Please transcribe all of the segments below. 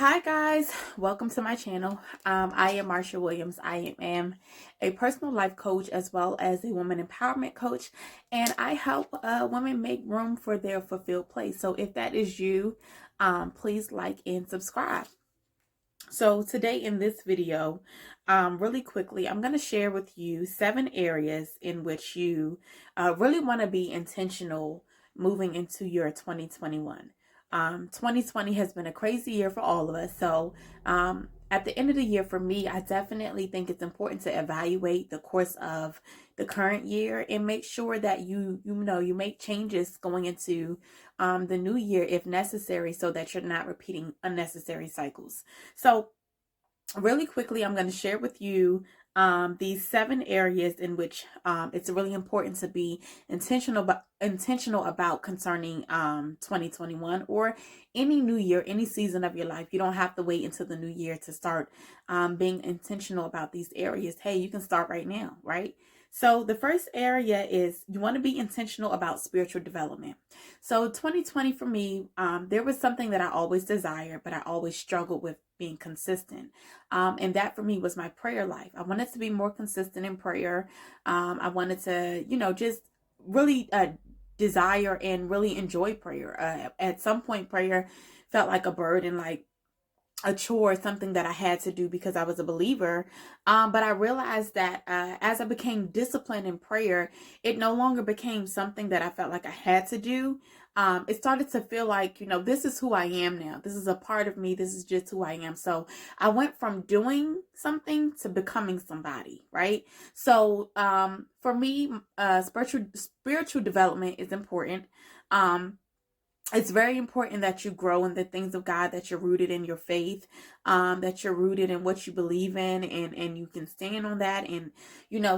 Hi guys, welcome to my channel. I am Marsha Williams. I am a personal life coach as well as a woman empowerment coach, and I help women make room for their fulfilled place. So if that is you, please like and subscribe. So today in this video, really quickly, I'm going to share with you 7 areas in which you really want to be intentional moving into your 2021. 2020 has been a crazy year for all of us. So at the end of the year, for me, I definitely think it's important to evaluate the course of the current year and make sure that you make changes going into the new year if necessary, so that you're not repeating unnecessary cycles. So really quickly, I'm going to share with you these 7 areas in which it's really important to be intentional about concerning 2021 or any new year, any season of your life. You don't have to wait until the new year to start being intentional about these areas. Hey, you can start right now, right? So the first area is you want to be intentional about spiritual development. So 2020 for me, there was something that I always desired, but I always struggled with being consistent. And that for me was my prayer life. I wanted to be more consistent in prayer. I wanted to, just really desire and really enjoy prayer. At some point, prayer felt like a burden, like a chore, something that I had to do because I was a believer. But I realized that as I became disciplined in prayer, it no longer became something that I felt like I had to do. It started to feel like, this is who I am now. This is a part of me. This is just who I am. So I went from doing something to becoming somebody, right? So for me, spiritual development is important. It's very important that you grow in the things of God, that you're rooted in your faith, that you're rooted in what you believe in, and you can stand on that. And,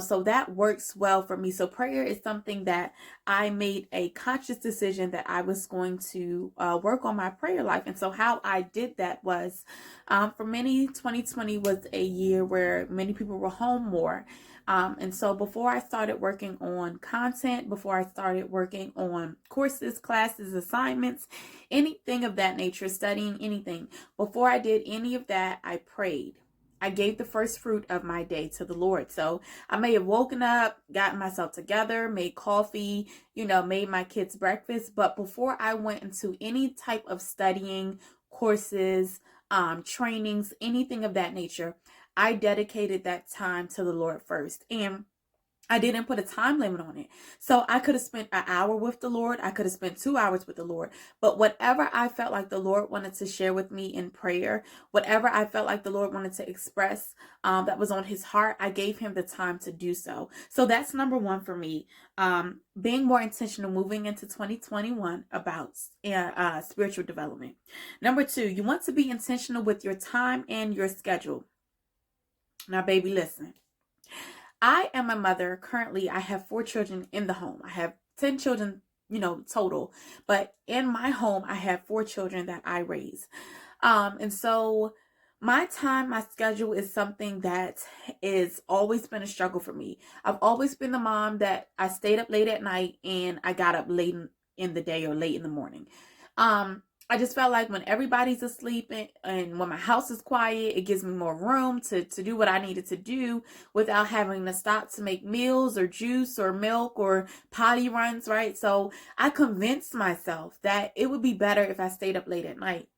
so that works well for me. So prayer is something that I made a conscious decision that I was going to work on my prayer life. And so how I did that was, for many, 2020 was a year where many people were home more. And so before I started working on content, before I started working on courses, classes, assignments, anything of that nature, studying anything, before I did any of that, I prayed. I gave the first fruit of my day to the Lord. So I may have woken up, gotten myself together, made coffee, made my kids breakfast. But before I went into any type of studying, courses, trainings, anything of that nature, I dedicated that time to the Lord first. And I didn't put a time limit on it. So I could have spent an hour with the Lord. I could have spent 2 hours with the Lord. But whatever I felt like the Lord wanted to share with me in prayer, whatever I felt like the Lord wanted to express that was on his heart, I gave him the time to do so. So that's number 1 for me. Being more intentional moving into 2021 about spiritual development. Number 2, you want to be intentional with your time and your schedule. Now, baby, listen. I am a mother. Currently, I have 4 children in the home. I have 10 children, total. But in my home, I have 4 children that I raise. And so my time, my schedule is something that is always been a struggle for me. I've always been the mom that I stayed up late at night and I got up late in the day or late in the morning. I just felt like when everybody's asleep and when my house is quiet, it gives me more room to do what I needed to do without having to stop to make meals or juice or milk or potty runs, right? So I convinced myself that it would be better if I stayed up late at night.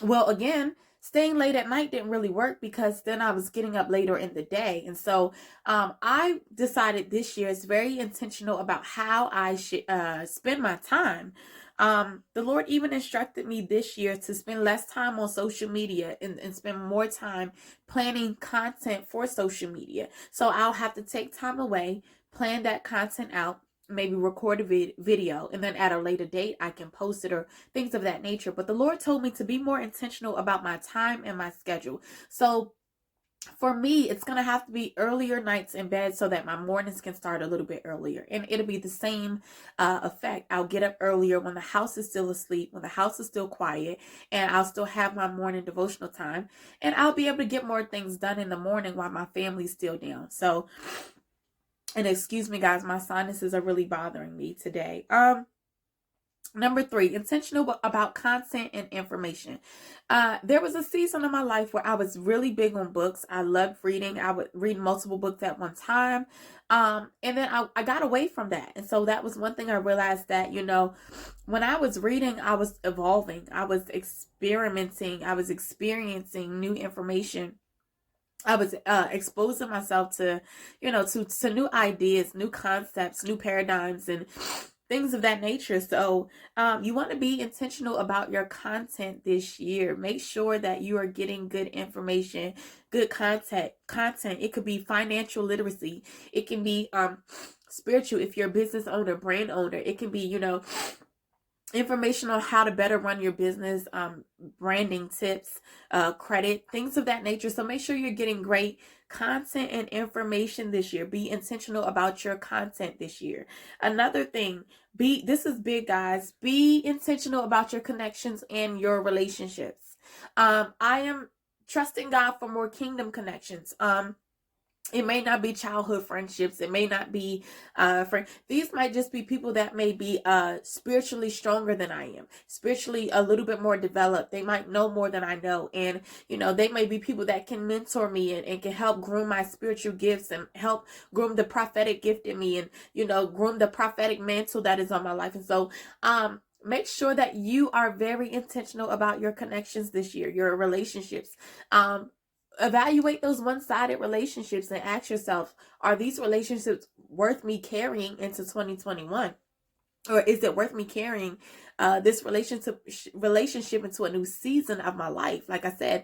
Well, again, staying late at night didn't really work because then I was getting up later in the day. And so I decided this year is very intentional about how I should spend my time. The Lord even instructed me this year to spend less time on social media and spend more time planning content for social media. So I'll have to take time away, plan that content out, maybe record a video, and then at a later date I can post it or things of that nature. But the Lord told me to be more intentional about my time and my schedule. So for me, it's going to have to be earlier nights in bed so that my mornings can start a little bit earlier. And it'll be the same effect. I'll get up earlier when the house is still asleep, when the house is still quiet, and I'll still have my morning devotional time. And I'll be able to get more things done in the morning while my family's still down. So, and excuse me, guys, my sinuses are really bothering me today. Number 3, intentional about content and information. There was a season of my life where I was really big on books. I loved reading. I would read multiple books at one time. And then I got away from that. And so that was one thing I realized that, when I was reading, I was evolving. I was experimenting. I was experiencing new information. I was exposing myself to, to new ideas, new concepts, new paradigms, and things of that nature. So you want to be intentional about your content this year. Make sure that you are getting good information, good content. It could be financial literacy. It can be spiritual if you're a business owner, brand owner. It can be, information on how to better run your business, branding tips, credit, things of that nature. So make sure you're getting great content and information this year. Be intentional about your content this year. Another thing, this is big, guys. Be intentional about your connections and your relationships. I am trusting God for more kingdom connections. It may not be childhood friendships. It may not be these might just be people that may be spiritually stronger than I am, spiritually a little bit more developed. They might know more than I know. And, they may be people that can mentor me and can help groom my spiritual gifts and help groom the prophetic gift in me and, groom the prophetic mantle that is on my life. And so, make sure that you are very intentional about your connections this year, your relationships. Evaluate those one-sided relationships and ask yourself, are these relationships worth me carrying into 2021? Or is it worth me carrying this relationship into a new season of my life? Like I said,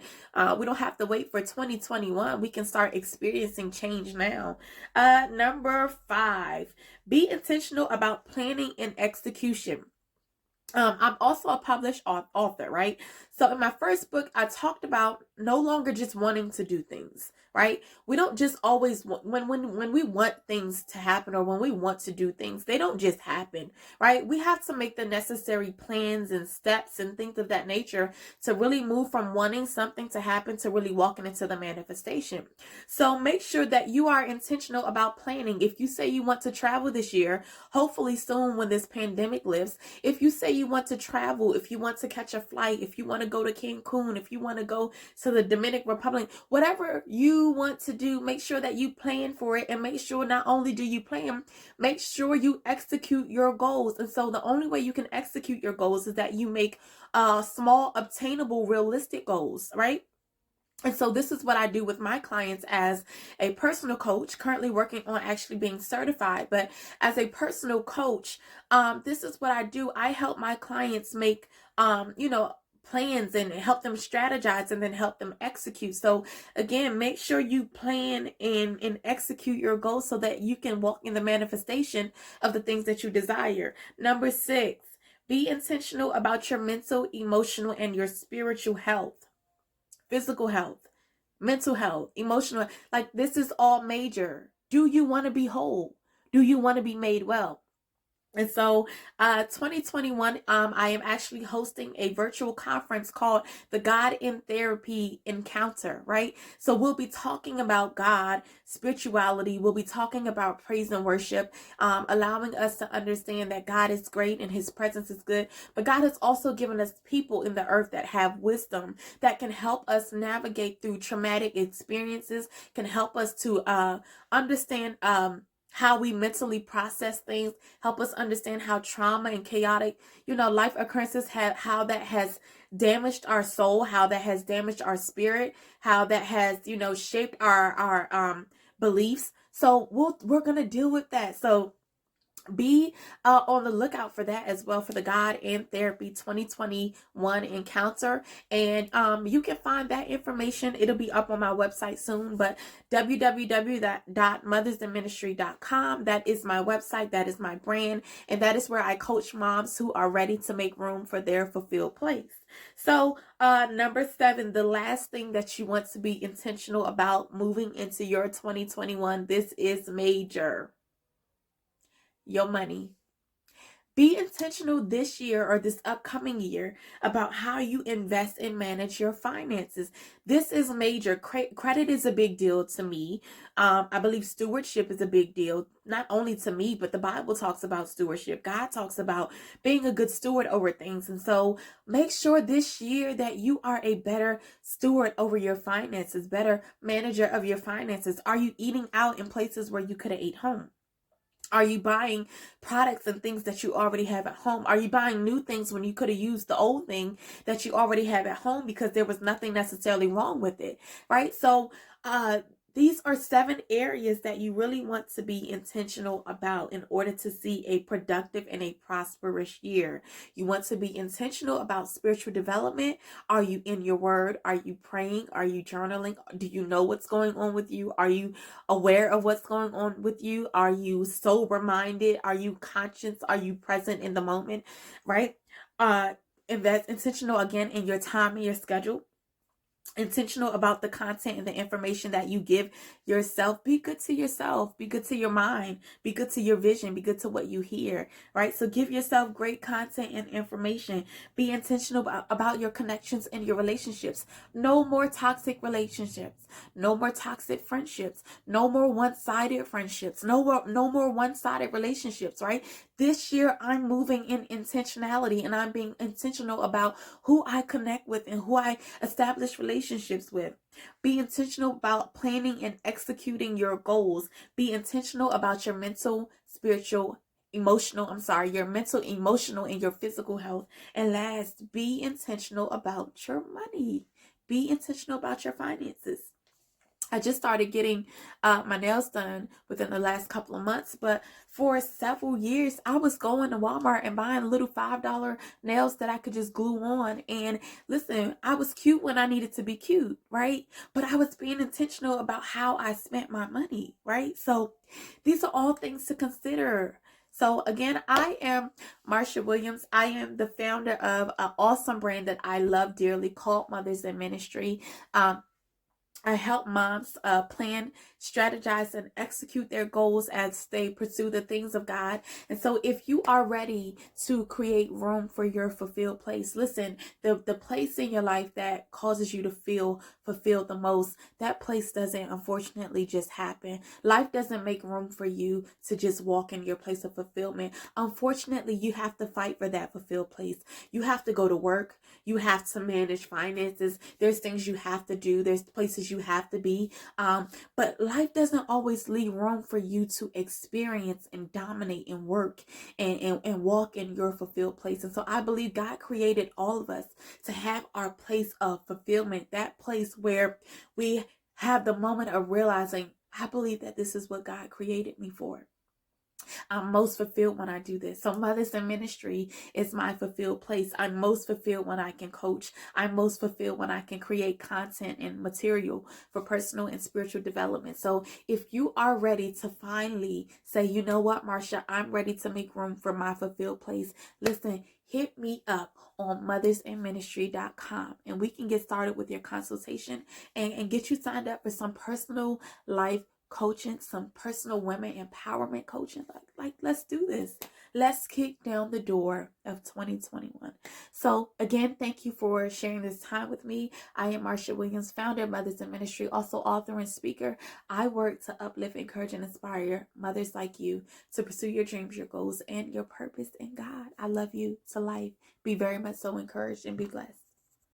we don't have to wait for 2021. We can start experiencing change now. Number 5, be intentional about planning and execution. I'm also a published author, right? So in my first book, I talked about no longer just wanting to do things, right? We don't just always when we want things to happen or when we want to do things, they don't just happen, right? We have to make the necessary plans and steps and things of that nature to really move from wanting something to happen to really walking into the manifestation. So make sure that you are intentional about planning. If you say you want to travel this year, hopefully soon when this pandemic lifts, if you say you want to travel, if you want to catch a flight, if you want to go to Cancun, if you want to go to the Dominican Republic, whatever you want to do, make sure that you plan for it, and make sure not only do you plan, make sure you execute your goals. And so the only way you can execute your goals is that you make small, obtainable, realistic goals, right? And so this is what I do with my clients as a personal coach, currently working on actually being certified. But as a personal coach, this is what I do. I help my clients make, plans and help them strategize and then help them execute. So again, make sure you plan and execute your goals so that you can walk in the manifestation of the things that you desire. Number 6, be intentional about your mental, emotional, and your spiritual health. Physical health, mental health, emotional. Like, this is all major. Do you want to be whole? Do you want to be made well? And so 2021, I am actually hosting a virtual conference called the God in Therapy Encounter, right? So we'll be talking about God, spirituality. We'll be talking about praise and worship, allowing us to understand that God is great and his presence is good. But God has also given us people in the earth that have wisdom that can help us navigate through traumatic experiences, can help us to understand how we mentally process things, help us understand how trauma and chaotic, life occurrences how that has damaged our soul, how that has damaged our spirit, how that has, shaped our beliefs. So we're going to deal with that. So be on the lookout for that as well, for the God and Therapy 2021 encounter. And you can find that information. It'll be up on my website soon, but www.mothersinministry.com. That is my website. That is my brand. And that is where I coach moms who are ready to make room for their fulfilled place. So number 7, the last thing that you want to be intentional about moving into your 2021, this is major. Your money. Be intentional this year or this upcoming year about how you invest and manage your finances. This is major. Credit is a big deal to me. I believe stewardship is a big deal, not only to me, but the Bible talks about stewardship. God talks about being a good steward over things. And so make sure this year that you are a better steward over your finances, better manager of your finances. Are you eating out in places where you could have ate home? Are you buying products and things that you already have at home? Are you buying new things when you could have used the old thing that you already have at home because there was nothing necessarily wrong with it, right? So, these are 7 areas that you really want to be intentional about in order to see a productive and a prosperous year. You want to be intentional about spiritual development. Are you in your word? Are you praying? Are you journaling? Do you know what's going on with you? Are you aware of what's going on with you? Are you sober minded? Are you conscious? Are you present in the moment? Right? Invest intentional again in your time and your schedule. Intentional about the content and the information that you give yourself. Be good to yourself, be good to your mind, be good to your vision, be good to what you hear, right? So give yourself great content and information. Be intentional about your connections and your relationships. No more toxic relationships, no more toxic friendships, no more one-sided friendships, no more one-sided relationships, right? This year I'm moving in intentionality, and I'm being intentional about who I connect with and who I establish relationships with. Be intentional about planning and executing your goals. Be intentional about your mental, your mental, emotional, and your physical health. And last, be intentional about your money. Be intentional about your finances. I just started getting my nails done within the last couple of months, but for several years, I was going to Walmart and buying little $5 nails that I could just glue on. And listen, I was cute when I needed to be cute, right? But I was being intentional about how I spent my money, right? So these are all things to consider. So again, I am Marsha Williams. I am the founder of an awesome brand that I love dearly called Mothers in Ministry. I help moms plan, strategize, and execute their goals as they pursue the things of God. And so if you are ready to create room for your fulfilled place, listen, the place in your life that causes you to feel fulfilled the most, that place doesn't unfortunately just happen. Life doesn't make room for you to just walk in your place of fulfillment. Unfortunately, you have to fight for that fulfilled place. You have to go to work. You have to manage finances. There's things you have to do. There's places you have to be. But life doesn't always leave room for you to experience and dominate and work and walk in your fulfilled place. And so I believe God created all of us to have our place of fulfillment, that place where we have the moment of realizing, I believe that this is what God created me for. I'm most fulfilled when I do this. So Mothers in Ministry is my fulfilled place. I'm most fulfilled when I can coach. I'm most fulfilled when I can create content and material for personal and spiritual development. So if you are ready to finally say, you know what, Marsha, I'm ready to make room for my fulfilled place, listen, hit me up on mothersinministry.com and we can get started with your consultation and get you signed up for some personal life coaching, some personal women empowerment coaching. Like let's do this. Let's kick down the door of 2021. So again, thank you for sharing this time with me. I am Marsha Williams, founder of Mothers in Ministry, also author and speaker. I work to uplift, encourage, and inspire mothers like you to pursue your dreams, your goals, and your purpose in God. I love you to life. Be very much so encouraged and be blessed.